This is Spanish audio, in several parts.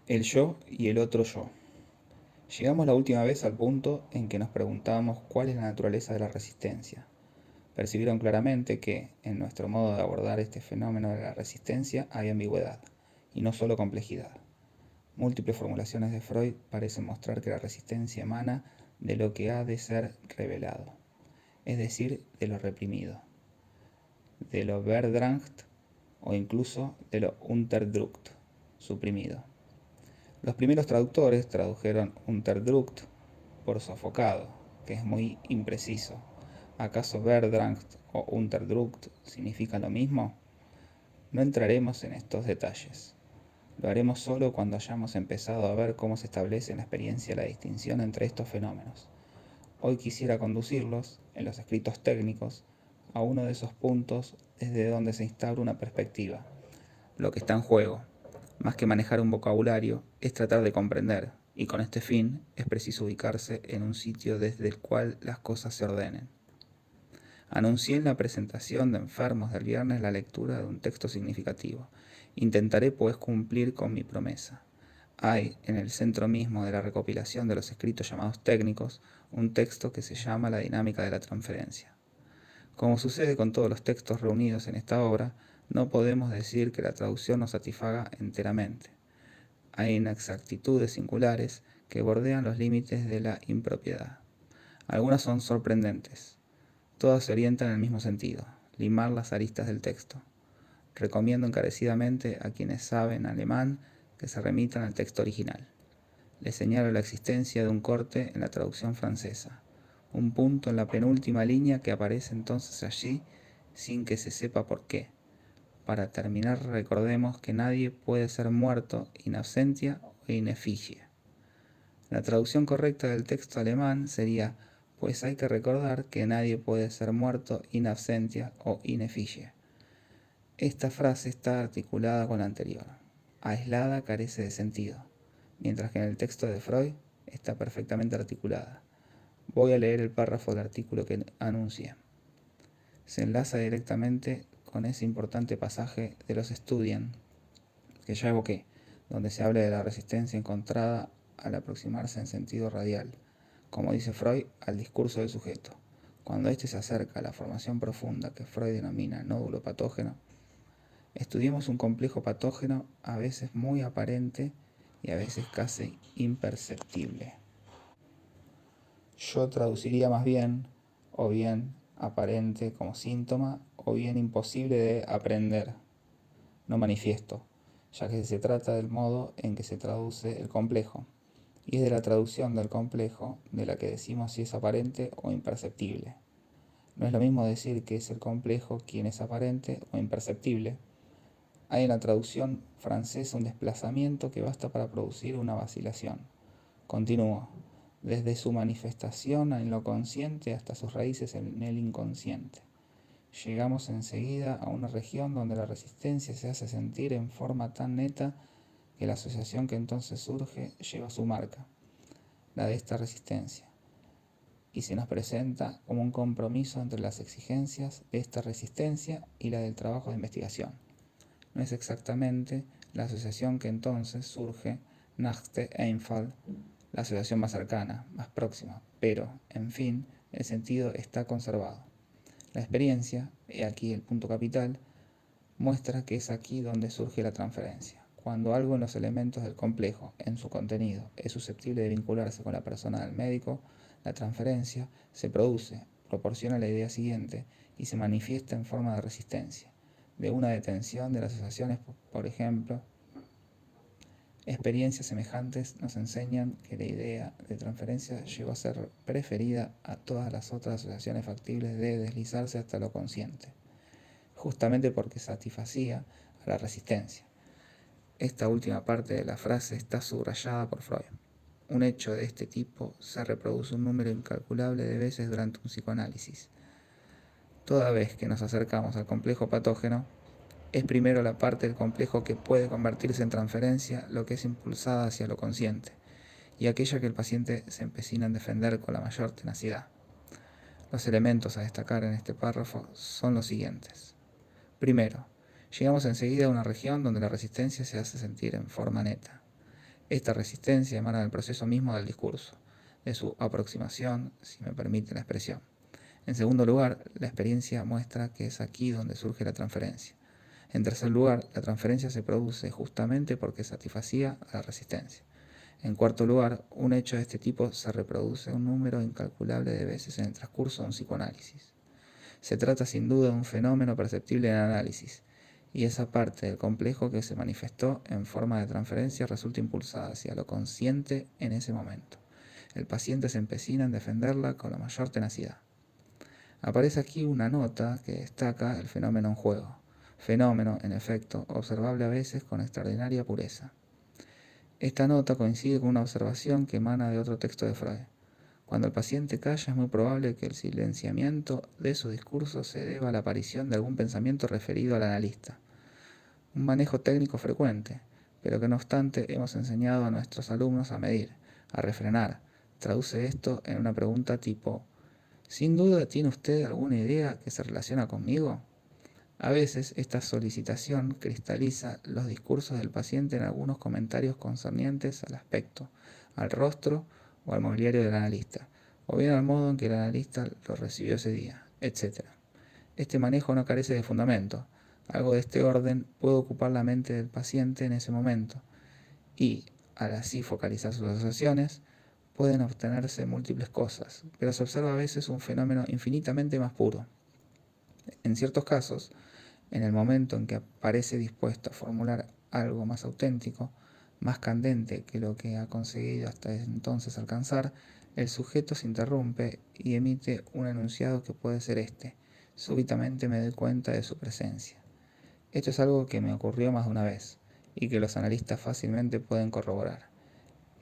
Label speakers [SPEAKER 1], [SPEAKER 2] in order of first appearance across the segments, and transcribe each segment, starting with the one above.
[SPEAKER 1] El yo y el otro yo. Llegamos la última vez al punto en que nos preguntábamos cuál es la naturaleza de la resistencia. Percibieron claramente que, en nuestro modo de abordar este fenómeno de la resistencia, hay ambigüedad, y no solo complejidad. Múltiples formulaciones de Freud parecen mostrar que la resistencia emana de lo que ha de ser revelado, es decir, de lo reprimido, de lo verdrängt o incluso de lo unterdrückt, suprimido. Los primeros traductores tradujeron Unterdrückt por sofocado, que es muy impreciso. ¿Acaso verdrängt o Unterdrückt significan lo mismo? No entraremos en estos detalles. Lo haremos solo cuando hayamos empezado a ver cómo se establece en la experiencia la distinción entre estos fenómenos. Hoy quisiera conducirlos, en los escritos técnicos, a uno de esos puntos desde donde se instaura una perspectiva. Lo que está en juego, más que manejar un vocabulario, es tratar de comprender, y con este fin es preciso ubicarse en un sitio desde el cual las cosas se ordenen. Anuncié en la presentación de enfermos del viernes la lectura de un texto significativo. Intentaré pues cumplir con mi promesa. Hay, en el centro mismo de la recopilación de los escritos llamados técnicos, un texto que se llama La dinámica de la transferencia. Como sucede con todos los textos reunidos en esta obra, no podemos decir que la traducción nos satisfaga enteramente. Hay inexactitudes singulares que bordean los límites de la impropiedad. Algunas son sorprendentes. Todas se orientan en el mismo sentido, limar las aristas del texto. Recomiendo encarecidamente a quienes saben alemán que se remitan al texto original. Les señalo la existencia de un corte en la traducción francesa, un punto en la penúltima línea que aparece entonces allí sin que se sepa por qué. Para terminar, recordemos que nadie puede ser muerto in absentia o in effigie. La traducción correcta del texto alemán sería: pues hay que recordar que nadie puede ser muerto in absentia o in effigie. Esta frase está articulada con la anterior. Aislada carece de sentido, mientras que en el texto de Freud está perfectamente articulada. Voy a leer el párrafo del artículo que anuncié. Se enlaza directamente con ese importante pasaje de los Studien que ya evoqué, donde se habla de la resistencia encontrada al aproximarse en sentido radial, como dice Freud, al discurso del sujeto. Cuando éste se acerca a la formación profunda que Freud denomina nódulo patógeno, estudiemos un complejo patógeno a veces muy aparente y a veces casi imperceptible. Yo traduciría más bien, o bien aparente como síntoma, o bien imposible de aprender, no manifiesto, ya que se trata del modo en que se traduce el complejo, y es de la traducción del complejo de la que decimos si es aparente o imperceptible. No es lo mismo decir que es el complejo quien es aparente o imperceptible. Hay en la traducción francesa un desplazamiento que basta para producir una vacilación. Continúo. Desde su manifestación en lo consciente hasta sus raíces en el inconsciente. Llegamos enseguida a una región donde la resistencia se hace sentir en forma tan neta que la asociación que entonces surge lleva su marca, la de esta resistencia, y se nos presenta como un compromiso entre las exigencias de esta resistencia y la del trabajo de investigación. No es exactamente la asociación que entonces surge, Nächste Einfall, la asociación más cercana, más próxima, pero, en fin, el sentido está conservado. La experiencia, he aquí el punto capital, muestra que es aquí donde surge la transferencia. Cuando algo en los elementos del complejo, en su contenido, es susceptible de vincularse con la persona del médico, la transferencia se produce, proporciona la idea siguiente y se manifiesta en forma de resistencia, de una detención de las asociaciones, por ejemplo. Experiencias semejantes nos enseñan que la idea de transferencia llegó a ser preferida a todas las otras asociaciones factibles de deslizarse hasta lo consciente, justamente porque satisfacía a la resistencia. Esta última parte de la frase está subrayada por Freud. Un hecho de este tipo se reproduce un número incalculable de veces durante un psicoanálisis. Toda vez que nos acercamos al complejo patógeno, es primero la parte del complejo que puede convertirse en transferencia lo que es impulsada hacia lo consciente, y aquella que el paciente se empecina en defender con la mayor tenacidad. Los elementos a destacar en este párrafo son los siguientes. Primero, llegamos enseguida a una región donde la resistencia se hace sentir en forma neta. Esta resistencia emana del proceso mismo del discurso, de su aproximación, si me permite la expresión. En segundo lugar, la experiencia muestra que es aquí donde surge la transferencia. En tercer lugar, la transferencia se produce justamente porque satisfacía a la resistencia. En cuarto lugar, un hecho de este tipo se reproduce un número incalculable de veces en el transcurso de un psicoanálisis. Se trata sin duda de un fenómeno perceptible en el análisis, y esa parte del complejo que se manifestó en forma de transferencia resulta impulsada hacia lo consciente en ese momento. El paciente se empecina en defenderla con la mayor tenacidad. Aparece aquí una nota que destaca el fenómeno en juego. Fenómeno, en efecto, observable a veces con extraordinaria pureza. Esta nota coincide con una observación que emana de otro texto de Freud. Cuando el paciente calla es muy probable que el silenciamiento de su discurso se deba a la aparición de algún pensamiento referido al analista. Un manejo técnico frecuente, pero que no obstante hemos enseñado a nuestros alumnos a medir, a refrenar. Traduce esto en una pregunta tipo: ¿sin duda tiene usted alguna idea que se relaciona conmigo? A veces esta solicitación cristaliza los discursos del paciente en algunos comentarios concernientes al aspecto, al rostro o al mobiliario del analista, o bien al modo en que el analista lo recibió ese día, etc. Este manejo no carece de fundamento. Algo de este orden puede ocupar la mente del paciente en ese momento y, al así focalizar sus asociaciones, pueden obtenerse múltiples cosas, pero se observa a veces un fenómeno infinitamente más puro. En ciertos casos, en el momento en que parece dispuesto a formular algo más auténtico, más candente que lo que ha conseguido hasta entonces alcanzar, el sujeto se interrumpe y emite un enunciado que puede ser este: súbitamente me doy cuenta de su presencia. Esto es algo que me ocurrió más de una vez y que los analistas fácilmente pueden corroborar.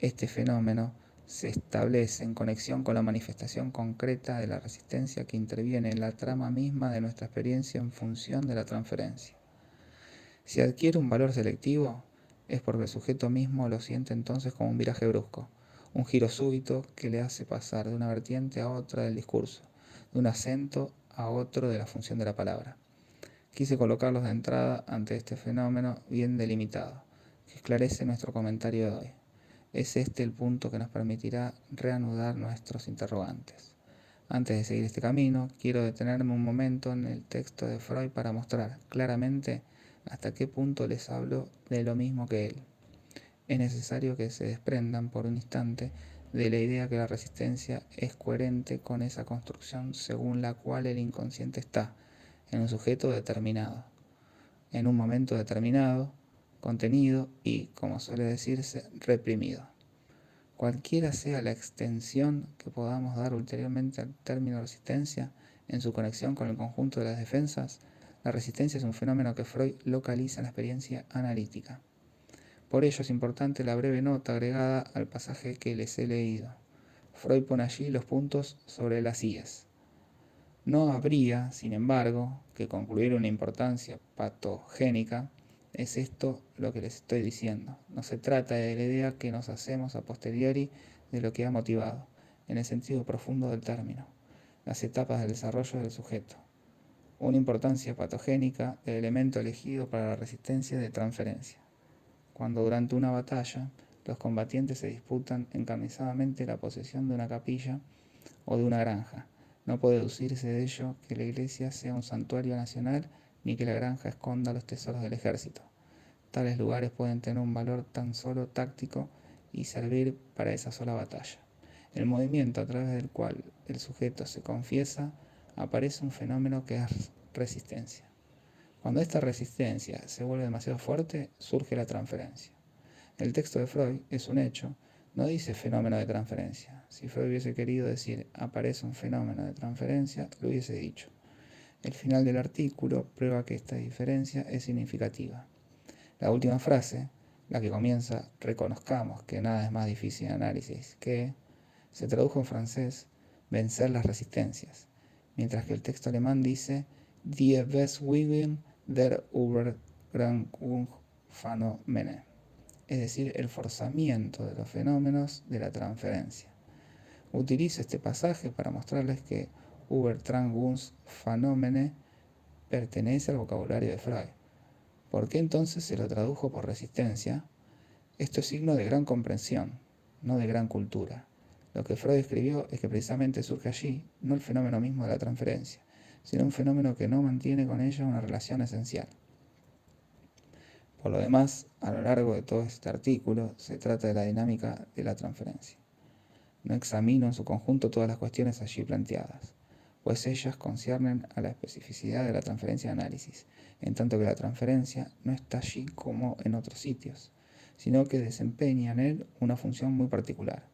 [SPEAKER 1] Este fenómeno se establece en conexión con la manifestación concreta de la resistencia que interviene en la trama misma de nuestra experiencia en función de la transferencia. Si adquiere un valor selectivo, es porque el sujeto mismo lo siente entonces como un viraje brusco, un giro súbito que le hace pasar de una vertiente a otra del discurso, de un acento a otro de la función de la palabra. Quise colocarlos de entrada ante este fenómeno bien delimitado, que esclarece nuestro comentario de hoy. Es este el punto que nos permitirá reanudar nuestros interrogantes. Antes de seguir este camino, quiero detenerme un momento en el texto de Freud para mostrar claramente hasta qué punto les hablo de lo mismo que él. Es necesario que se desprendan por un instante de la idea que la resistencia es coherente con esa construcción según la cual el inconsciente está en un sujeto determinado, en un momento determinado, contenido y, como suele decirse, reprimido. Cualquiera sea la extensión que podamos dar ulteriormente al término resistencia en su conexión con el conjunto de las defensas, la resistencia es un fenómeno que Freud localiza en la experiencia analítica. Por ello es importante la breve nota agregada al pasaje que les he leído. Freud pone allí los puntos sobre las íes. No habría, sin embargo, que concluir una importancia patogénica. Es esto lo que les estoy diciendo. No se trata de la idea que nos hacemos a posteriori de lo que ha motivado, en el sentido profundo del término, las etapas del desarrollo del sujeto. Una importancia patogénica del elemento elegido para la resistencia de transferencia. Cuando durante una batalla los combatientes se disputan encarnizadamente la posesión de una capilla o de una granja, no puede deducirse de ello que la iglesia sea un santuario nacional ni que la granja esconda los tesoros del ejército. Tales lugares pueden tener un valor tan solo táctico y servir para esa sola batalla. El movimiento a través del cual el sujeto se confiesa aparece un fenómeno que es resistencia. Cuando esta resistencia se vuelve demasiado fuerte, surge la transferencia. El texto de Freud es un hecho, no dice fenómeno de transferencia. Si Freud hubiese querido decir aparece un fenómeno de transferencia, lo hubiese dicho. El final del artículo prueba que esta diferencia es significativa. La última frase, la que comienza reconozcamos que nada es más difícil en análisis que, se tradujo en francés vencer las resistencias, mientras que el texto alemán dice die Beschwingung der Übertragungsphänomene, es decir, el forzamiento de los fenómenos de la transferencia. Utilizo este pasaje para mostrarles que Übertragungsphänomene pertenece al vocabulario de Freud. ¿Por qué entonces se lo tradujo por resistencia? Esto es signo de gran comprensión, no de gran cultura. Lo que Freud escribió es que precisamente surge allí, no el fenómeno mismo de la transferencia, sino un fenómeno que no mantiene con ella una relación esencial. Por lo demás, a lo largo de todo este artículo, se trata de la dinámica de la transferencia. No examino en su conjunto todas las cuestiones allí planteadas, pues ellas conciernen a la especificidad de la transferencia de análisis, en tanto que la transferencia no está allí como en otros sitios, sino que desempeña en él una función muy particular.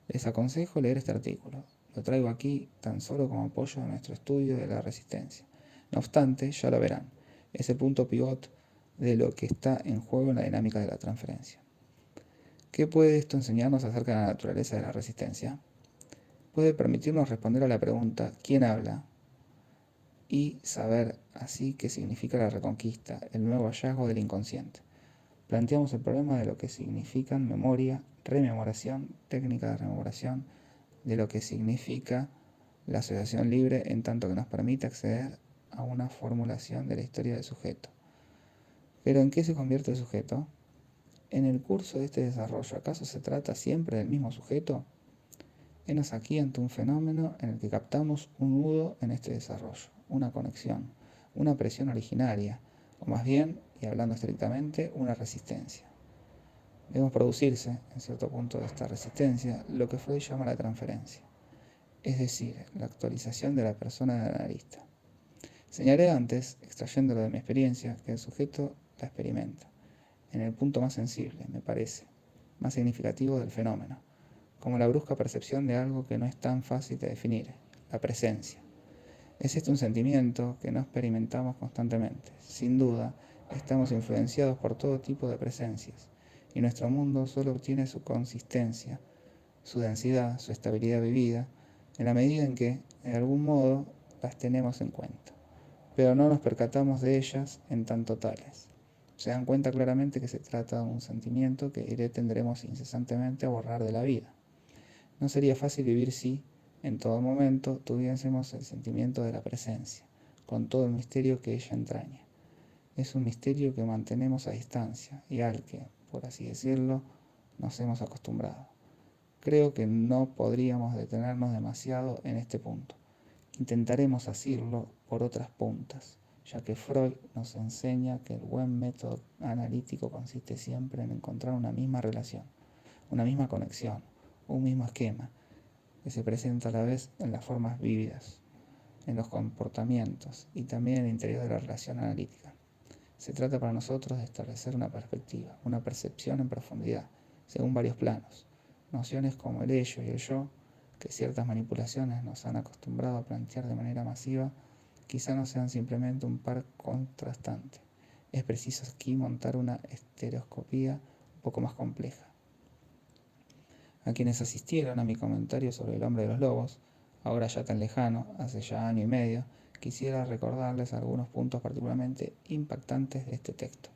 [SPEAKER 1] Les aconsejo leer este artículo. Lo traigo aquí tan solo como apoyo a nuestro estudio de la resistencia. No obstante, ya lo verán, es el punto pivot de lo que está en juego en la dinámica de la transferencia. ¿Qué puede esto enseñarnos acerca de la naturaleza de la resistencia? Puede permitirnos responder a la pregunta ¿quién habla? Y saber así qué significa la reconquista, el nuevo hallazgo del inconsciente. Planteamos el problema de lo que significan memoria, rememoración, técnica de rememoración, de lo que significa la asociación libre en tanto que nos permite acceder a una formulación de la historia del sujeto. ¿Pero en qué se convierte el sujeto? En el curso de este desarrollo, ¿acaso se trata siempre del mismo sujeto? Henos aquí ante un fenómeno en el que captamos un nudo en este desarrollo, una conexión, una presión originaria, o más bien, y hablando estrictamente, una resistencia. Debemos producirse, en cierto punto de esta resistencia, lo que Freud llama la transferencia, es decir, la actualización de la persona del analista. Señalé antes, extrayéndolo de mi experiencia, que el sujeto la experimenta, en el punto más sensible, me parece, más significativo del fenómeno, como la brusca percepción de algo que no es tan fácil de definir, la presencia. Es este un sentimiento que no experimentamos constantemente. Sin duda, estamos influenciados por todo tipo de presencias, y nuestro mundo solo obtiene su consistencia, su densidad, su estabilidad vivida, en la medida en que, de algún modo, las tenemos en cuenta. Pero no nos percatamos de ellas en tanto tales. Se dan cuenta claramente que se trata de un sentimiento que tendremos incesantemente a borrar de la vida. No sería fácil vivir si, en todo momento, tuviésemos el sentimiento de la presencia, con todo el misterio que ella entraña. Es un misterio que mantenemos a distancia y al que, por así decirlo, nos hemos acostumbrado. Creo que no podríamos detenernos demasiado en este punto. Intentaremos asirlo por otras puntas, ya que Freud nos enseña que el buen método analítico consiste siempre en encontrar una misma relación, una misma conexión, un mismo esquema, que se presenta a la vez en las formas vívidas, en los comportamientos y también en el interior de la relación analítica. Se trata para nosotros de establecer una perspectiva, una percepción en profundidad, según varios planos, nociones como el ello y el yo, que ciertas manipulaciones nos han acostumbrado a plantear de manera masiva, quizá no sean simplemente un par contrastante. Es preciso aquí montar una estereoscopía un poco más compleja. A quienes asistieron a mi comentario sobre el hombre de los lobos, ahora ya tan lejano, hace ya año y medio, quisiera recordarles algunos puntos particularmente impactantes de este texto.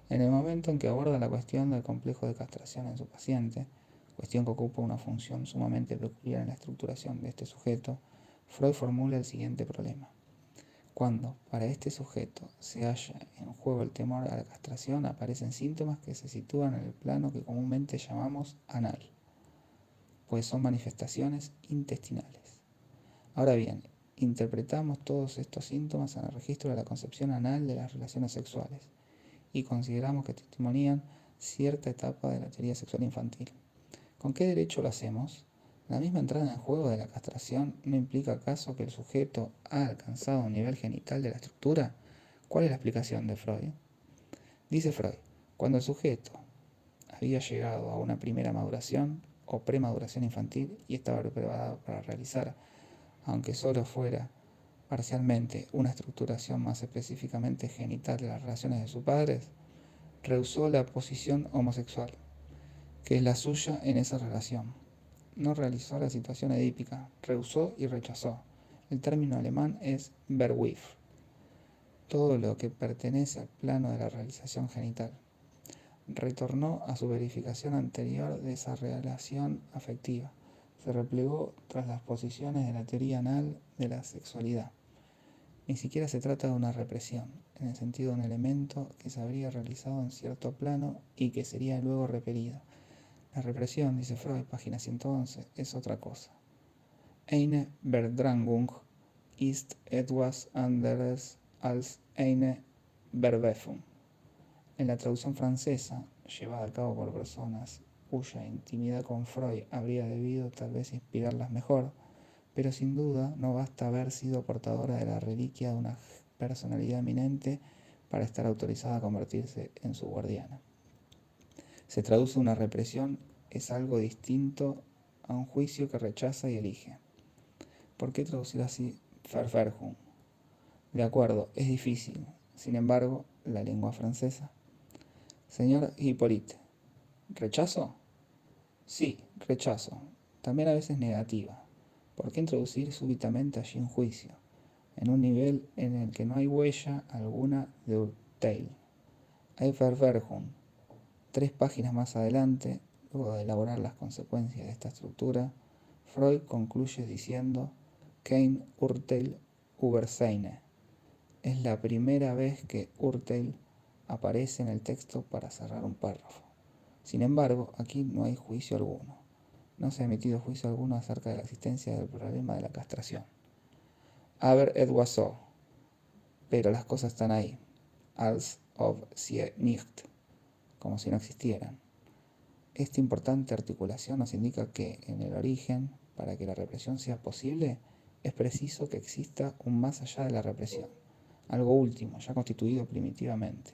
[SPEAKER 1] En el momento en que aborda la cuestión del complejo de castración en su paciente, cuestión que ocupa una función sumamente peculiar en la estructuración de este sujeto, Freud formula el siguiente problema. Cuando, para este sujeto, se halla en juego el temor a la castración, aparecen síntomas que se sitúan en el plano que comúnmente llamamos anal, pues son manifestaciones intestinales. Ahora bien, interpretamos todos estos síntomas en el registro de la concepción anal de las relaciones sexuales y consideramos que testimonian cierta etapa de la teoría sexual infantil. ¿Con qué derecho lo hacemos? ¿La misma entrada en juego de la castración no implica acaso que el sujeto ha alcanzado un nivel genital de la estructura? ¿Cuál es la explicación de Freud? Dice Freud, cuando el sujeto había llegado a una primera maduración o premaduración infantil y estaba preparado para realizar, aunque solo fuera parcialmente, una estructuración más específicamente genital de las relaciones de sus padres, rehusó la posición homosexual, que es la suya en esa relación. No realizó la situación edípica, rehusó y rechazó. El término alemán es Verwirf, todo lo que pertenece al plano de la realización genital. Retornó a su verificación anterior de esa relación afectiva. Se replegó tras las posiciones de la teoría anal de la sexualidad. Ni siquiera se trata de una represión, en el sentido de un elemento que se habría realizado en cierto plano y que sería luego repelido. La represión, dice Freud, página 111, es otra cosa. Eine Verdrängung ist etwas anderes als eine Verwerfung. En la traducción francesa, llevada a cabo por personas cuya intimidad con Freud habría debido tal vez inspirarlas mejor, pero sin duda no basta haber sido portadora de la reliquia de una personalidad eminente para estar autorizada a convertirse en su guardiana. Se traduce una represión es algo distinto a un juicio que rechaza y elige. ¿Por qué traducir así Verwerfung? De acuerdo, es difícil. Sin embargo, la lengua francesa. Señor Hippolyte, ¿rechazo? Sí, rechazo. También a veces negativa. ¿Por qué introducir súbitamente allí un juicio, en un nivel en el que no hay huella alguna de Urteil? Hay Verwerfung. 3 páginas más adelante, luego de elaborar las consecuencias de esta estructura, Freud concluye diciendo Kein Urteil über seine. Es la primera vez que Urteil aparece en el texto para cerrar un párrafo. Sin embargo, aquí no hay juicio alguno. No se ha emitido juicio alguno acerca de la existencia del problema de la castración. Aber etwas so. Pero las cosas están ahí. Als ob sie nicht. Como si no existieran. Esta importante articulación nos indica que, en el origen, para que la represión sea posible, es preciso que exista un más allá de la represión, algo último, ya constituido primitivamente,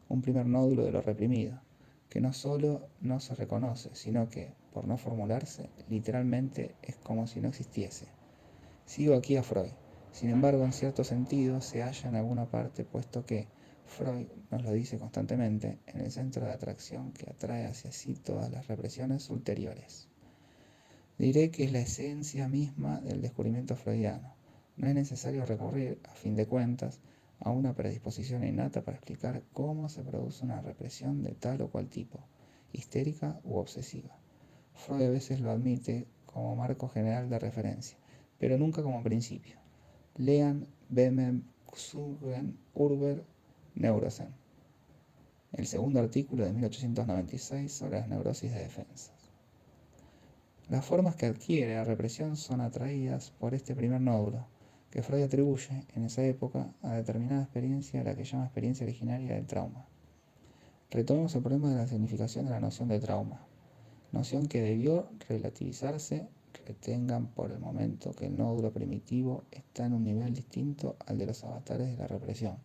[SPEAKER 1] un primer nódulo de lo reprimido, que no solo no se reconoce, sino que, por no formularse, literalmente es como si no existiese. Sigo aquí a Freud. Sin embargo, en cierto sentido, se halla en alguna parte, puesto que Freud nos lo dice constantemente, en el centro de atracción que atrae hacia sí todas las represiones ulteriores. Diré que es la esencia misma del descubrimiento freudiano. No es necesario recurrir, a fin de cuentas, a una predisposición innata para explicar cómo se produce una represión de tal o cual tipo, histérica u obsesiva. Freud a veces lo admite como marco general de referencia, pero nunca como principio. Lean Bemem Xugen Urber Neurosen, el segundo artículo de 1896 sobre las neurosis de defensa. Las formas que adquiere la represión son atraídas por este primer nódulo, que Freud atribuye, en esa época, a determinada experiencia a la que llama experiencia originaria del trauma. Retomemos el problema de la significación de la noción de trauma, noción que debió relativizarse. Retengan por el momento que el nódulo primitivo está en un nivel distinto al de los avatares de la represión.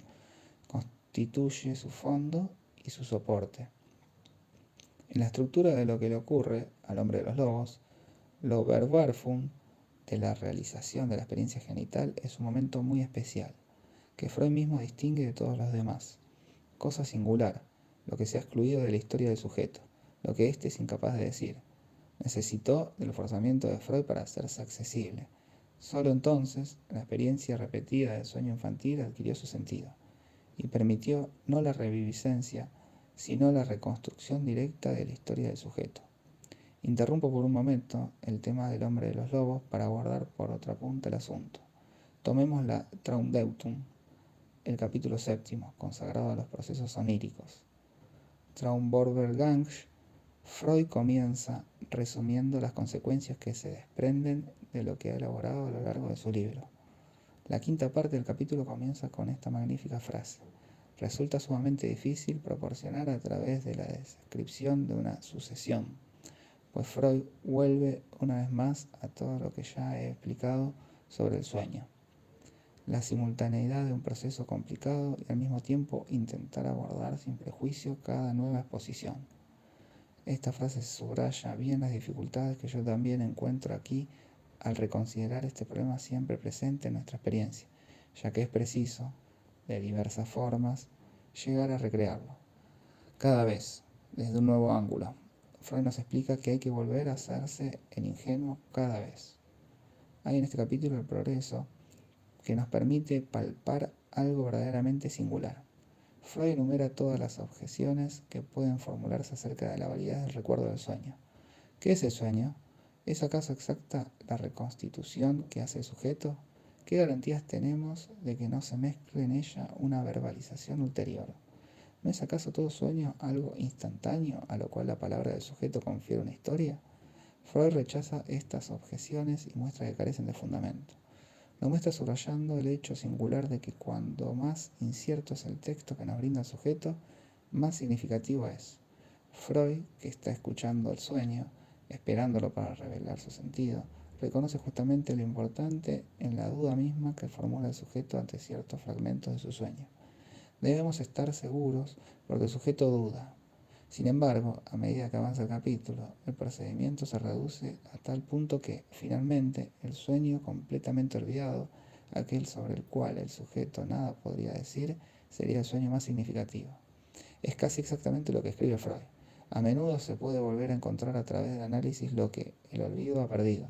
[SPEAKER 1] Constituye su fondo y su soporte. En la estructura de lo que le ocurre al hombre de los lobos, lo Verwerfung de la realización de la experiencia genital es un momento muy especial, que Freud mismo distingue de todos los demás. Cosa singular, lo que se ha excluido de la historia del sujeto, lo que éste es incapaz de decir. Necesitó del forzamiento de Freud para hacerse accesible. Solo entonces la experiencia repetida del sueño infantil adquirió su sentido y permitió no la reviviscencia, sino la reconstrucción directa de la historia del sujeto. Interrumpo por un momento el tema del hombre de los lobos para abordar por otra punta el asunto. Tomemos la Traumdeutung, el capítulo 7, consagrado a los procesos oníricos. Traumvorbergang. Freud comienza resumiendo las consecuencias que se desprenden de lo que ha elaborado a lo largo de su libro. La quinta parte del capítulo comienza con esta magnífica frase: resulta sumamente difícil proporcionar a través de la descripción de una sucesión, pues Freud vuelve una vez más a todo lo que ya he explicado sobre el sueño, la simultaneidad de un proceso complicado y al mismo tiempo intentar abordar sin prejuicio cada nueva exposición. Esta frase subraya bien las dificultades que yo también encuentro aquí al reconsiderar este problema siempre presente en nuestra experiencia, ya que es preciso, de diversas formas, llegar a recrearlo, cada vez, desde un nuevo ángulo. Freud nos explica que hay que volver a hacerse el ingenuo cada vez. Hay en este capítulo el progreso que nos permite palpar algo verdaderamente singular. Freud enumera todas las objeciones que pueden formularse acerca de la validez del recuerdo del sueño. ¿Qué es el sueño? ¿Es acaso exacta la reconstitución que hace el sujeto? ¿qué garantías tenemos de que no se mezcle en ella una verbalización ulterior? ¿No es acaso todo sueño algo instantáneo a lo cual la palabra del sujeto confiere una historia? Freud rechaza estas objeciones y muestra que carecen de fundamento. Lo muestra subrayando el hecho singular de que cuando más incierto es el texto que nos brinda el sujeto, más significativo es. Freud, que está escuchando el sueño, esperándolo para revelar su sentido, reconoce justamente lo importante en la duda misma que formula el sujeto ante ciertos fragmentos de su sueño. Debemos estar seguros porque el sujeto duda. Sin embargo, a medida que avanza el capítulo, el procedimiento se reduce a tal punto que, finalmente, el sueño completamente olvidado, aquel sobre el cual el sujeto nada podría decir, sería el sueño más significativo. Es casi exactamente lo que escribe Freud. A menudo se puede volver a encontrar a través del análisis lo que el olvido ha perdido.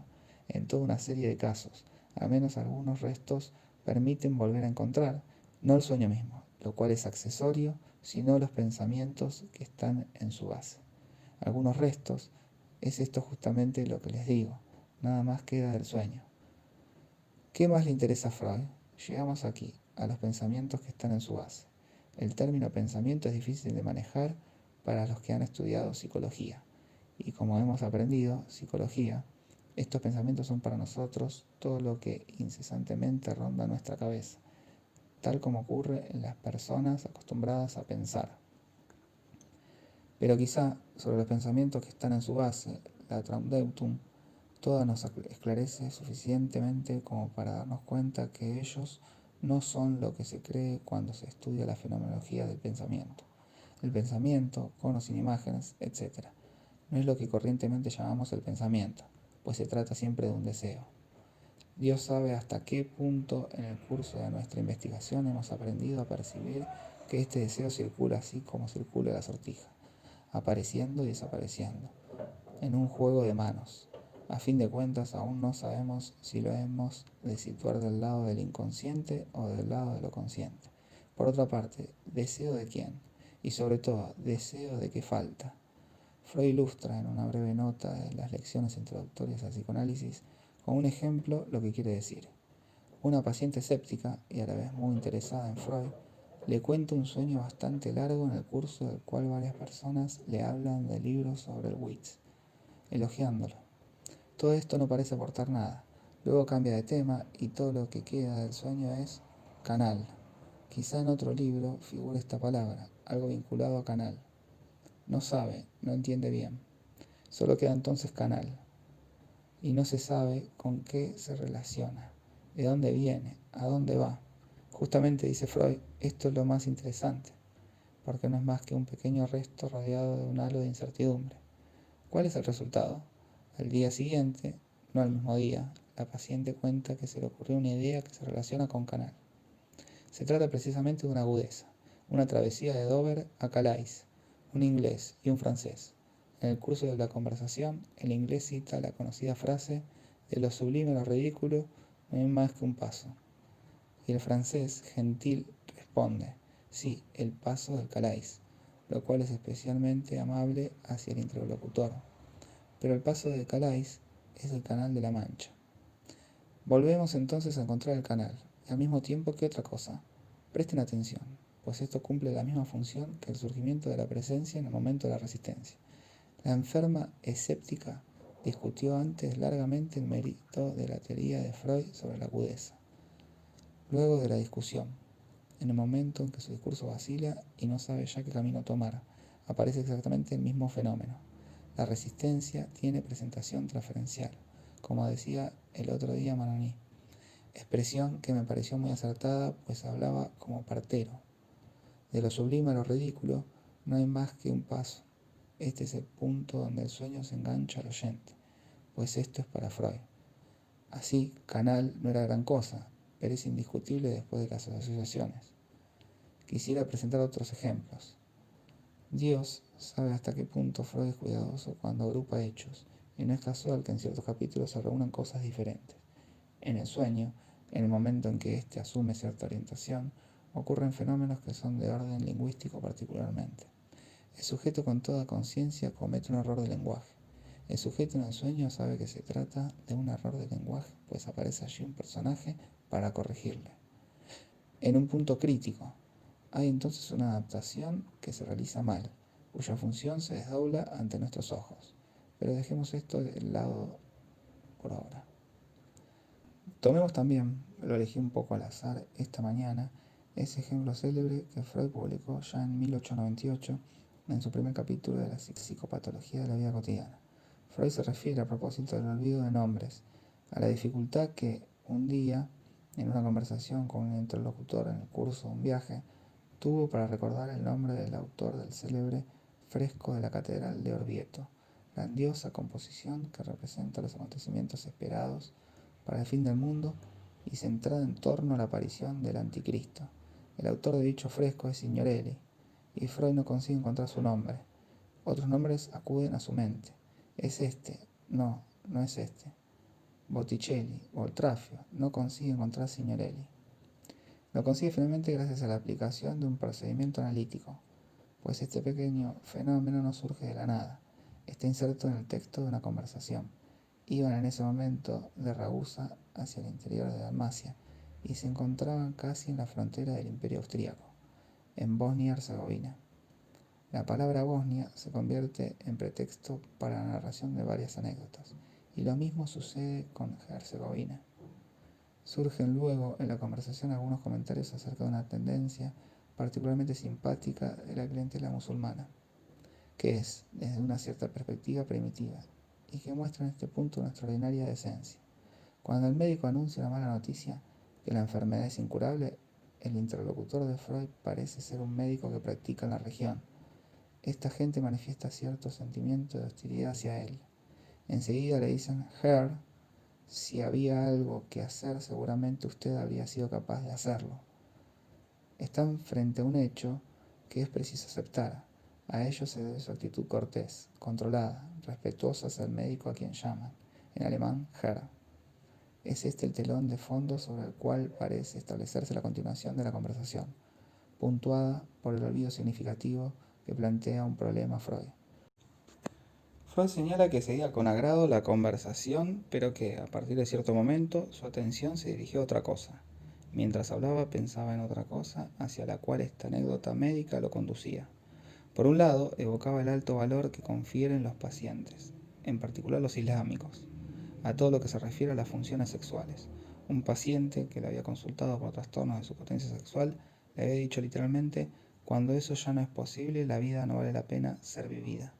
[SPEAKER 1] En toda una serie de casos, al menos algunos restos permiten volver a encontrar, no el sueño mismo, lo cual es accesorio, sino los pensamientos que están en su base. Algunos restos, es esto justamente lo que les digo, nada más queda del sueño. ¿Qué más le interesa a Freud? Llegamos aquí, a los pensamientos que están en su base. El término pensamiento es difícil de manejar para los que han estudiado psicología. Y como hemos aprendido, psicología, estos pensamientos son para nosotros todo lo que incesantemente ronda nuestra cabeza, tal como ocurre en las personas acostumbradas a pensar. Pero quizá sobre los pensamientos que están en su base, la Traumdeutung, toda nos esclarece suficientemente como para darnos cuenta que ellos no son lo que se cree cuando se estudia la fenomenología del pensamiento. El pensamiento, con o sin imágenes, etc., no es lo que corrientemente llamamos el pensamiento, pues se trata siempre de un deseo. Dios sabe hasta qué punto en el curso de nuestra investigación hemos aprendido a percibir que este deseo circula así como circula la sortija, apareciendo y desapareciendo, en un juego de manos. A fin de cuentas, aún no sabemos si lo hemos de situar del lado del inconsciente o del lado de lo consciente. Por otra parte, ¿deseo de quién? Y sobre todo, ¿deseo de qué falta? Freud ilustra en una breve nota de las lecciones introductorias al psicoanálisis con un ejemplo lo que quiere decir. Una paciente escéptica y a la vez muy interesada en Freud le cuenta un sueño bastante largo en el curso del cual varias personas le hablan de libros sobre el Witz, elogiándolo. Todo esto no parece aportar nada. Luego cambia de tema y todo lo que queda del sueño es canal. Quizá en otro libro figure esta palabra, algo vinculado a canal. No sabe, no entiende bien. Solo queda entonces canal. Y no se sabe con qué se relaciona, de dónde viene, a dónde va. Justamente, dice Freud, esto es lo más interesante, porque no es más que un pequeño resto rodeado de un halo de incertidumbre. ¿Cuál es el resultado? Al día siguiente, no al mismo día, la paciente cuenta que se le ocurrió una idea que se relaciona con canal. Se trata precisamente de una agudeza, una travesía de Dover a Calais, un inglés y un francés. En el curso de la conversación, el inglés cita la conocida frase de lo sublime a lo ridículo no hay más que un paso. Y el francés, gentil, responde, sí, el paso del Calais, lo cual es especialmente amable hacia el interlocutor. Pero el paso del Calais es el Canal de la Mancha. Volvemos entonces a encontrar el canal, y al mismo tiempo que otra cosa. Presten atención, pues esto cumple la misma función que el surgimiento de la presencia en el momento de la resistencia. La enferma escéptica discutió antes largamente el mérito de la teoría de Freud sobre la agudeza. Luego de la discusión, en el momento en que su discurso vacila y no sabe ya qué camino tomar, aparece exactamente el mismo fenómeno. La resistencia tiene presentación transferencial, como decía el otro día Manoni, expresión que me pareció muy acertada, pues hablaba como partero. De lo sublime a lo ridículo no hay más que un paso. Este es el punto donde el sueño se engancha al oyente, pues esto es para Freud. Así, canal no era gran cosa, pero es indiscutible después de las asociaciones. Quisiera presentar otros ejemplos. Dios sabe hasta qué punto Freud es cuidadoso cuando agrupa hechos, y no es casual que en ciertos capítulos se reúnan cosas diferentes. En el sueño, en el momento en que éste asume cierta orientación, ocurren fenómenos que son de orden lingüístico particularmente. El sujeto con toda conciencia comete un error de lenguaje. El sujeto en el sueño sabe que se trata de un error de lenguaje, pues aparece allí un personaje para corregirle. En un punto crítico, hay entonces una adaptación que se realiza mal, cuya función se desdobla ante nuestros ojos. Pero dejemos esto de lado por ahora. Tomemos también, lo elegí un poco al azar esta mañana, ese ejemplo célebre que Freud publicó ya en 1898 en su primer capítulo de la psicopatología de la vida cotidiana. Freud se refiere, a propósito del olvido de nombres, a la dificultad que un día, en una conversación con un interlocutor en el curso de un viaje, tuvo para recordar el nombre del autor del célebre fresco de la Catedral de Orvieto, grandiosa composición que representa los acontecimientos esperados para el fin del mundo y centrada en torno a la aparición del Anticristo. El autor de dicho fresco es Signorelli, y Freud no consigue encontrar su nombre. Otros nombres acuden a su mente. Es este, no, no es este. Botticelli, Boltrafio, no consigue encontrar Signorelli. Lo consigue finalmente gracias a la aplicación de un procedimiento analítico, pues este pequeño fenómeno no surge de la nada, está inserto en el texto de una conversación. Iban en ese momento de Ragusa hacia el interior de Dalmacia y se encontraban casi en la frontera del Imperio Austríaco, en Bosnia-Herzegovina. La palabra Bosnia se convierte en pretexto para la narración de varias anécdotas, y lo mismo sucede con Herzegovina. Surgen luego en la conversación algunos comentarios acerca de una tendencia particularmente simpática de la clientela musulmana, que es, desde una cierta perspectiva, primitiva, y que muestra en este punto una extraordinaria decencia. Cuando el médico anuncia la mala noticia que la enfermedad es incurable, el interlocutor de Freud parece ser un médico que practica en la región. Esta gente manifiesta cierto sentimiento de hostilidad hacia él. Enseguida le dicen, Herr, si había algo que hacer, seguramente usted habría sido capaz de hacerlo. Están frente a un hecho que es preciso aceptar. A ello se debe su actitud cortés, controlada, respetuosa hacia el médico a quien llaman, en alemán Herr. Es este el telón de fondo sobre el cual parece establecerse la continuación de la conversación, puntuada por el olvido significativo que plantea un problema Freud. Freud señala que seguía con agrado la conversación, pero que, a partir de cierto momento, su atención se dirigió a otra cosa. Mientras hablaba, pensaba en otra cosa, hacia la cual esta anécdota médica lo conducía. Por un lado, evocaba el alto valor que confieren los pacientes, en particular los islámicos, a todo lo que se refiere a las funciones sexuales. Un paciente que le había consultado por trastornos de su potencia sexual le había dicho literalmente: cuando eso ya no es posible, la vida no vale la pena ser vivida.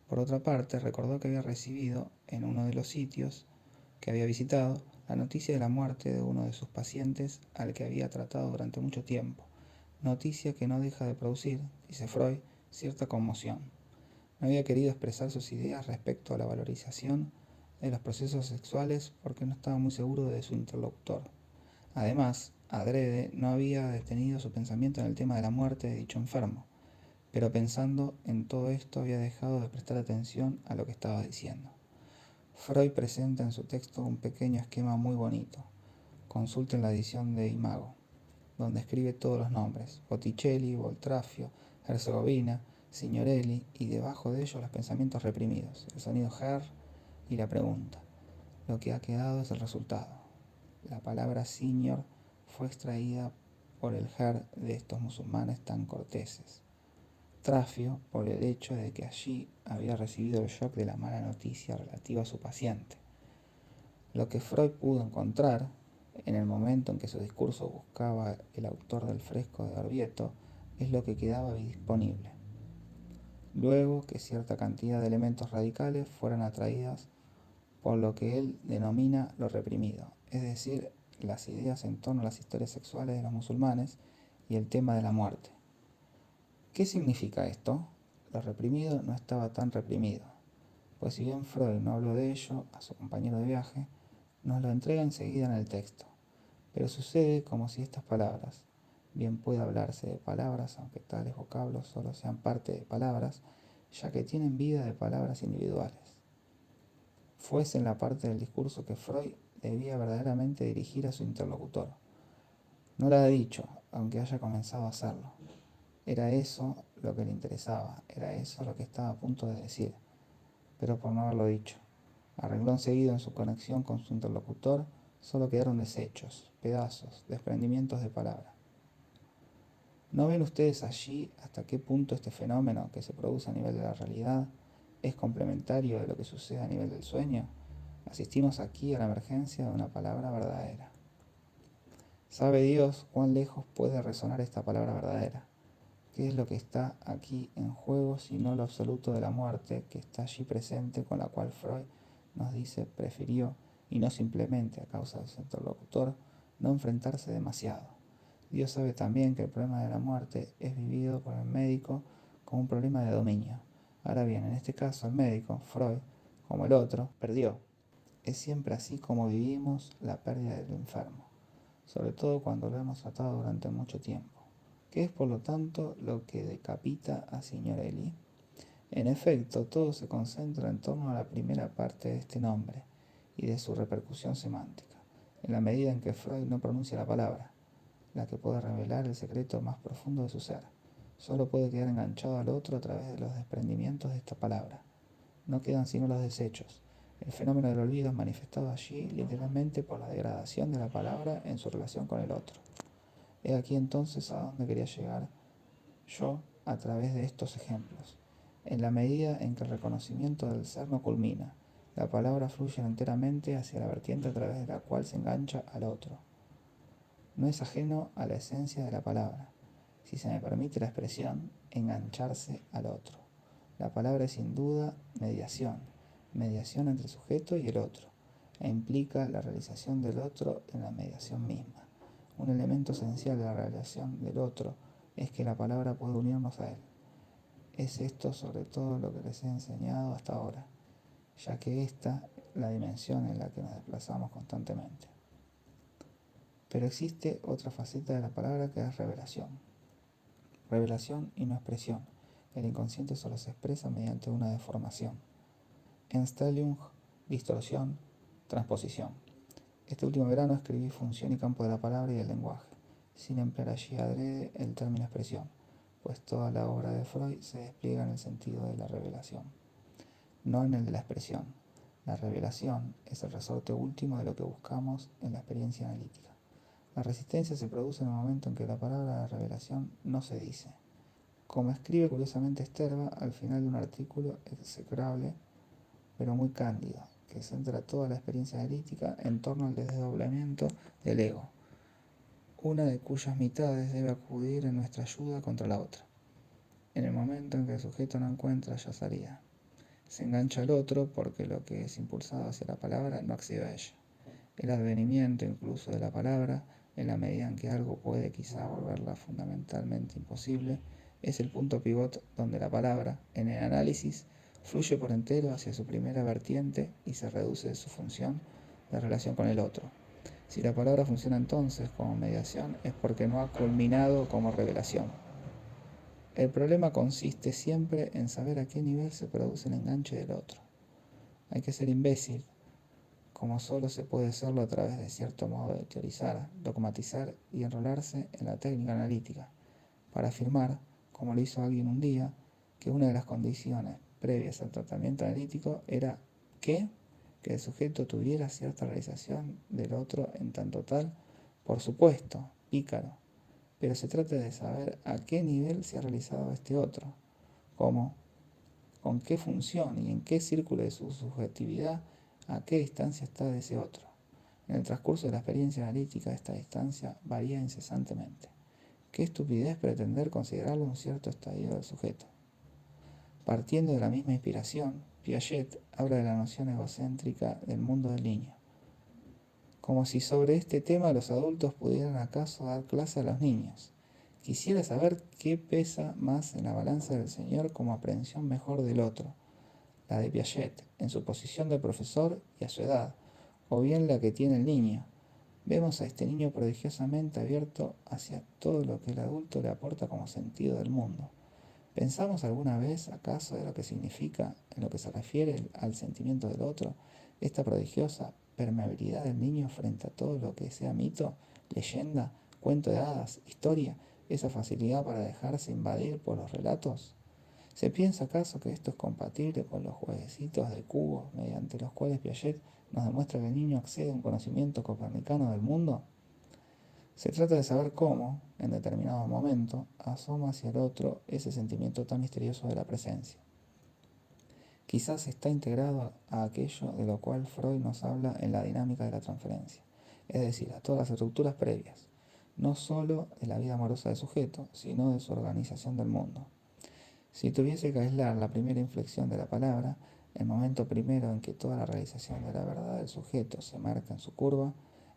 [SPEAKER 1] Por otra parte, recordó que había recibido, en uno de los sitios que había visitado, la noticia de la muerte de uno de sus pacientes al que había tratado durante mucho tiempo, noticia que no deja de producir, dice Freud, cierta conmoción. No había querido expresar sus ideas respecto a la valorización de los procesos sexuales porque no estaba muy seguro de su interlocutor. Además, adrede no había detenido su pensamiento en el tema de la muerte de dicho enfermo, pero pensando en todo esto había dejado de prestar atención a lo que estaba diciendo. Freud presenta en su texto un pequeño esquema muy bonito. Consulten la edición de Imago, donde escribe todos los nombres: Botticelli, Boltrafio, Herzegovina, Signorelli, y debajo de ellos los pensamientos reprimidos, el sonido Herr y la pregunta. Lo que ha quedado es el resultado. La palabra Signor fue extraída por el Herr de estos musulmanes tan corteses. Trafio por el hecho de que allí había recibido el shock de la mala noticia relativa a su paciente. Lo que Freud pudo encontrar, en el momento en que su discurso buscaba el autor del fresco de Orvieto, es lo que quedaba disponible. Luego que cierta cantidad de elementos radicales fueran atraídas por lo que él denomina lo reprimido, es decir, las ideas en torno a las historias sexuales de los musulmanes y el tema de la muerte. ¿Qué significa esto? Lo reprimido no estaba tan reprimido, pues si bien Freud no habló de ello a su compañero de viaje, nos lo entrega enseguida en el texto. Pero sucede como si estas palabras, bien puede hablarse de palabras, aunque tales vocablos solo sean parte de palabras, ya que tienen vida de palabras individuales, fuesen la parte del discurso que Freud debía verdaderamente dirigir a su interlocutor. No lo ha dicho, aunque haya comenzado a hacerlo. Era eso lo que le interesaba, era eso lo que estaba a punto de decir, pero por no haberlo dicho, arregló enseguida en su conexión con su interlocutor Solo quedaron desechos, pedazos, desprendimientos de palabra. ¿No ven ustedes allí hasta qué punto este fenómeno que se produce a nivel de la realidad es complementario de lo que sucede a nivel del sueño? Asistimos aquí a la emergencia de una palabra verdadera. ¿Sabe Dios cuán lejos puede resonar esta palabra verdadera? ¿Qué es lo que está aquí en juego sino lo absoluto de la muerte que está allí presente, con la cual Freud nos dice prefirió, y no simplemente a causa de su interlocutor, no enfrentarse demasiado? Dios sabe también que el problema de la muerte es vivido por el médico como un problema de dominio. Ahora bien, en este caso el médico, Freud, como el otro, perdió. Es siempre así como vivimos la pérdida del enfermo, sobre todo cuando lo hemos tratado durante mucho tiempo. ¿Qué es por lo tanto lo que decapita a Signorelli? En efecto, todo se concentra en torno a la primera parte de este nombre y de su repercusión semántica, en la medida en que Freud no pronuncia la palabra, la que puede revelar el secreto más profundo de su ser. Solo puede quedar enganchado al otro a través de los desprendimientos de esta palabra. No quedan sino los desechos. El fenómeno del olvido es manifestado allí literalmente por la degradación de la palabra en su relación con el otro. He aquí entonces a dónde quería llegar yo a través de estos ejemplos. En la medida en que el reconocimiento del ser no culmina, la palabra fluye enteramente hacia la vertiente a través de la cual se engancha al otro. No es ajeno a la esencia de la palabra, si se me permite la expresión, engancharse al otro. La palabra es sin duda mediación, mediación entre el sujeto y el otro, e implica la realización del otro en la mediación misma. Un elemento esencial de la realización del otro es que la palabra puede unirnos a él. Es esto sobre todo lo que les he enseñado hasta ahora, ya que esta es la dimensión en la que nos desplazamos constantemente. Pero existe otra faceta de la palabra que es revelación. Revelación y no expresión. El inconsciente solo se expresa mediante una deformación. Entstellung, distorsión, transposición. Este último verano escribí Función y campo de la palabra y del lenguaje, sin emplear allí adrede el término expresión, pues toda la obra de Freud se despliega en el sentido de la revelación, no en el de la expresión. La revelación es el resorte último de lo que buscamos en la experiencia analítica. La resistencia se produce en el momento en que la palabra de revelación no se dice. Como escribe curiosamente Sterba al final de un artículo execrable, pero muy cándido, que centra toda la experiencia analítica en torno al desdoblamiento del ego, una de cuyas mitades debe acudir en nuestra ayuda contra la otra. En el momento en que el sujeto no encuentra ya salida, se engancha al otro porque lo que es impulsado hacia la palabra no accede a ella. El advenimiento incluso de la palabra, en la medida en que algo puede quizá volverla fundamentalmente imposible, es el punto pivot donde la palabra, en el análisis, fluye por entero hacia su primera vertiente y se reduce de su función de relación con el otro. Si la palabra funciona entonces como mediación es porque no ha culminado como revelación. El problema consiste siempre en saber a qué nivel se produce el enganche del otro. Hay que ser imbécil, como solo se puede serlo a través de cierto modo de teorizar, dogmatizar y enrolarse en la técnica analítica, para afirmar, como lo hizo alguien un día, que una de las condiciones previas al tratamiento analítico era que el sujeto tuviera cierta realización del otro en tanto tal, por supuesto, pícaro, pero se trata de saber a qué nivel se ha realizado este otro, cómo, con qué función y en qué círculo de su subjetividad, a qué distancia está de ese otro. En el transcurso de la experiencia analítica, esta distancia varía incesantemente. Qué estupidez pretender considerarlo un cierto estadio del sujeto. Partiendo de la misma inspiración, Piaget habla de la noción egocéntrica del mundo del niño, como si sobre este tema los adultos pudieran acaso dar clase a los niños. Quisiera saber qué pesa más en la balanza del Señor como aprehensión mejor del otro, la de Piaget, en su posición de profesor y a su edad, o bien la que tiene el niño. Vemos a este niño prodigiosamente abierto hacia todo lo que el adulto le aporta como sentido del mundo. ¿Pensamos alguna vez, acaso, de lo que significa, en lo que se refiere al sentimiento del otro, esta prodigiosa permeabilidad del niño frente a todo lo que sea mito, leyenda, cuento de hadas, historia, esa facilidad para dejarse invadir por los relatos? ¿Se piensa acaso que esto es compatible con los jueguecitos de cubos mediante los cuales Piaget nos demuestra que el niño accede a un conocimiento copernicano del mundo? Se trata de saber cómo, en determinado momento, asoma hacia el otro ese sentimiento tan misterioso de la presencia. Quizás está integrado a aquello de lo cual Freud nos habla en la dinámica de la transferencia, es decir, a todas las estructuras previas, no sólo de la vida amorosa del sujeto, sino de su organización del mundo. Si tuviese que aislar la primera inflexión de la palabra, el momento primero en que toda la realización de la verdad del sujeto se marca en su curva,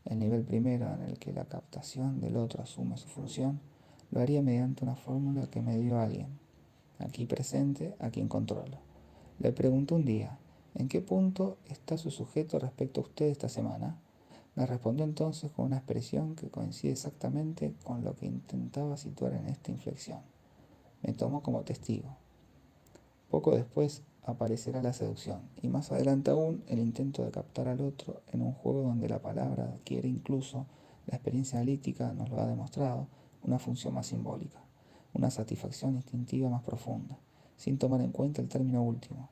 [SPEAKER 1] el nivel primero en el que la captación del otro asume su función, lo haría mediante una fórmula que me dio alguien, aquí presente, a quien controlo. Le pregunté un día, ¿en qué punto está su sujeto respecto a usted esta semana? Me respondió entonces con una expresión que coincide exactamente con lo que intentaba situar en esta inflexión. Me tomó como testigo. Poco después aparecerá la seducción, y más adelante aún el intento de captar al otro en un juego donde la palabra adquiere incluso, la experiencia analítica nos lo ha demostrado, una función más simbólica, una satisfacción instintiva más profunda, sin tomar en cuenta el término último,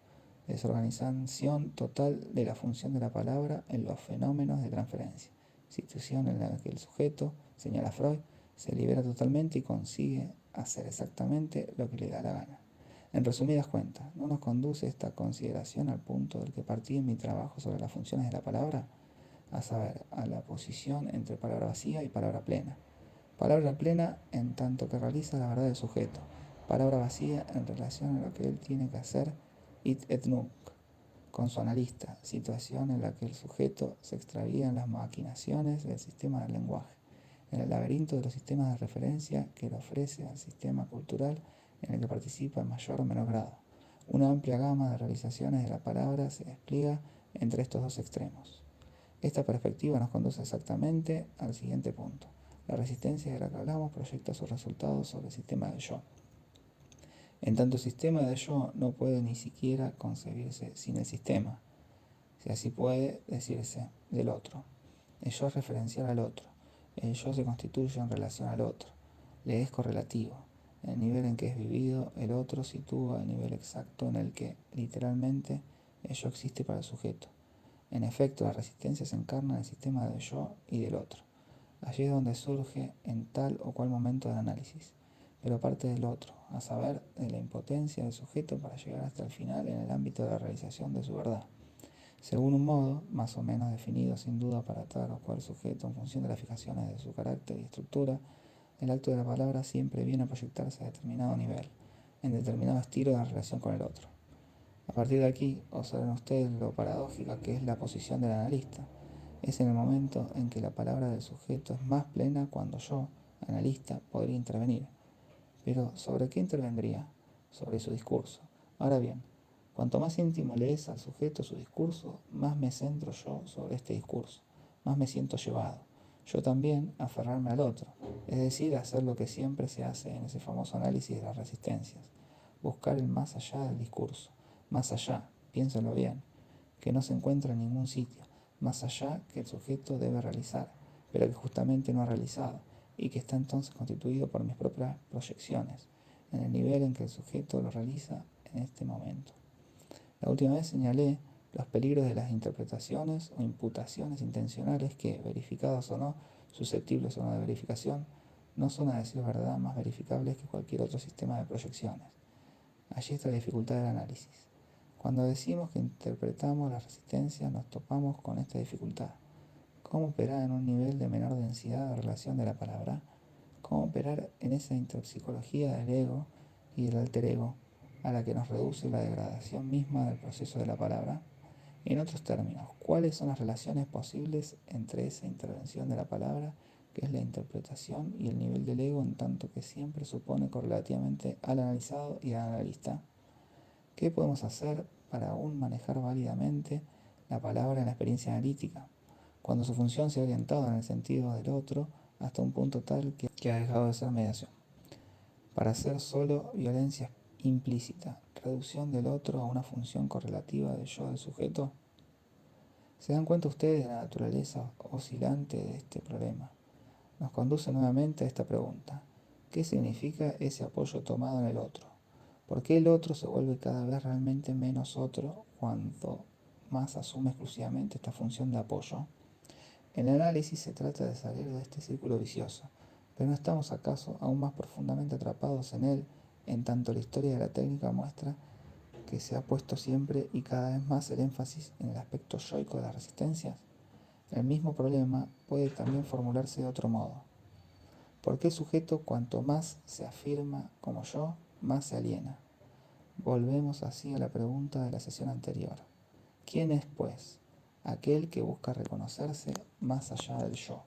[SPEAKER 1] desorganización total de la función de la palabra en los fenómenos de transferencia, situación en la que el sujeto, señala Freud, se libera totalmente y consigue hacer exactamente lo que le da la gana. En resumidas cuentas, ¿no nos conduce esta consideración al punto del que partí en mi trabajo sobre las funciones de la palabra? A saber, a la posición entre palabra vacía y palabra plena. Palabra plena en tanto que realiza la verdad del sujeto. Palabra vacía en relación a lo que él tiene que hacer id et nunc, con su analista, situación en la que el sujeto se extravía en las maquinaciones del sistema del lenguaje, en el laberinto de los sistemas de referencia que le ofrece al sistema cultural en el que participa en mayor o menor grado. Una amplia gama de realizaciones de la palabra se despliega entre estos dos extremos. Esta perspectiva nos conduce exactamente al siguiente punto. La resistencia de la que hablamos proyecta sus resultados sobre el sistema del yo. En tanto el sistema del yo no puede ni siquiera concebirse sin el sistema, si así puede decirse, del otro. El yo es referencial al otro. El yo se constituye en relación al otro. Le es correlativo. El nivel en que es vivido, el otro sitúa el nivel exacto en el que, literalmente, el yo existe para el sujeto. En efecto, la resistencia se encarna en el sistema del yo y del otro. Allí es donde surge en tal o cual momento del análisis, pero parte del otro, a saber, de la impotencia del sujeto para llegar hasta el final en el ámbito de la realización de su verdad. Según un modo, más o menos definido sin duda para tal o cual sujeto en función de las fijaciones de su carácter y estructura, el acto de la palabra siempre viene a proyectarse a determinado nivel, en determinado estilo de la relación con el otro. A partir de aquí, observen ustedes lo paradójica que es la posición del analista. Es en el momento en que la palabra del sujeto es más plena cuando yo, analista, podría intervenir. Pero ¿sobre qué intervendría? Sobre su discurso. Ahora bien, cuanto más íntimo le es al sujeto su discurso, más me centro yo sobre este discurso, más me siento llevado. Yo también aferrarme al otro, es decir, hacer lo que siempre se hace en ese famoso análisis de las resistencias, buscar el más allá del discurso, más allá, piénsenlo bien, que no se encuentra en ningún sitio, más allá que el sujeto debe realizar, pero que justamente no ha realizado, y que está entonces constituido por mis propias proyecciones, en el nivel en que el sujeto lo realiza en este momento. La última vez señalé los peligros de las interpretaciones o imputaciones intencionales que, verificadas o no, susceptibles o no de verificación, no son a decir verdad más verificables que cualquier otro sistema de proyecciones. Allí está la dificultad del análisis. Cuando decimos que interpretamos la resistencia, nos topamos con esta dificultad. ¿Cómo operar en un nivel de menor densidad de relación de la palabra? ¿Cómo operar en esa interpsicología del ego y del alter ego a la que nos reduce la degradación misma del proceso de la palabra? En otros términos, ¿cuáles son las relaciones posibles entre esa intervención de la palabra, que es la interpretación, y el nivel del ego en tanto que siempre supone correlativamente al analizado y al analista? ¿Qué podemos hacer para aún manejar válidamente la palabra en la experiencia analítica, cuando su función se ha orientado en el sentido del otro hasta un punto tal que ha dejado de ser mediación, para hacer solo violencia implícita, reducción del otro a una función correlativa del yo del sujeto? ¿Se dan cuenta ustedes de la naturaleza oscilante de este problema? Nos conduce nuevamente a esta pregunta: ¿qué significa ese apoyo tomado en el otro? ¿Por qué el otro se vuelve cada vez realmente menos otro cuanto más asume exclusivamente esta función de apoyo? En el análisis se trata de salir de este círculo vicioso, pero ¿no estamos acaso aún más profundamente atrapados en él, en tanto la historia de la técnica muestra que se ha puesto siempre y cada vez más el énfasis en el aspecto yoico de las resistencias? El mismo problema puede también formularse de otro modo. ¿Por qué el sujeto cuanto más se afirma como yo, más se aliena? Volvemos así a la pregunta de la sesión anterior. ¿Quién es, pues, aquel que busca reconocerse más allá del yo?